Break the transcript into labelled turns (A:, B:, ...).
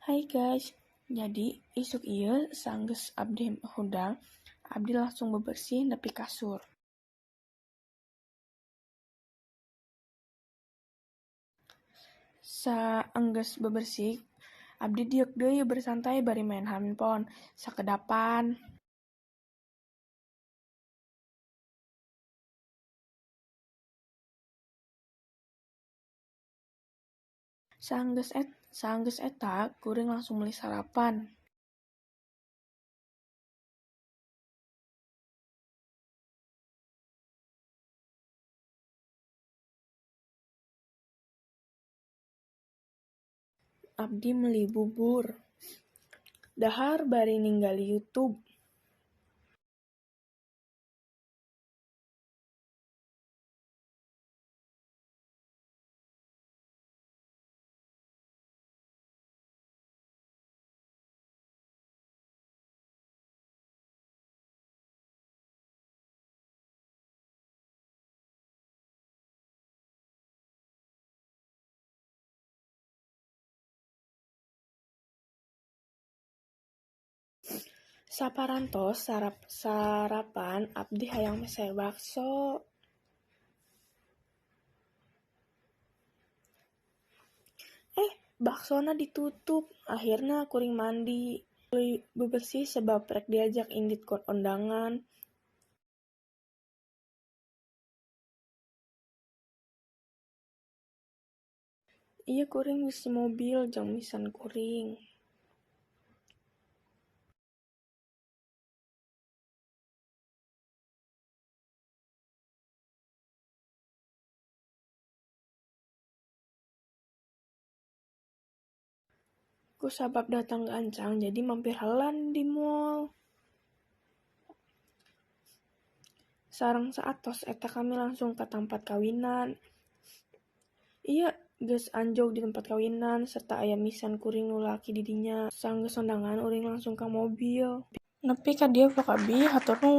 A: Hai guys, jadi isuk ieu sanggeus abdi hudang, abdi langsung bebersih nepi kasur. Saenggeus bebersih, abdi diuk deui bersantai bari main handphone, sakedapan. Saenggeus eta kuring langsung meuli sarapan. Abdi meuli bubur. Dahar bari ninggali YouTube. Saparantos sarapan abdi hayang mese bakso. Baksona ditutup, akhirna kuring mandi. Bebersih sebab rek diajak indit kondangan. Ieu kuring ngisi mobil jeung misan kuring. Kusabab datang gancang jadi mampir heula di mall. Sareng saatos eta kami langsung ka tempat kawinan. Ieu geus anjog di tempat kawinan serta aya misan kuring nu laki di dinya. Saenggeus sondangan uring langsung ka mobil. Nepi ka dieu pok abi hatur nuhun.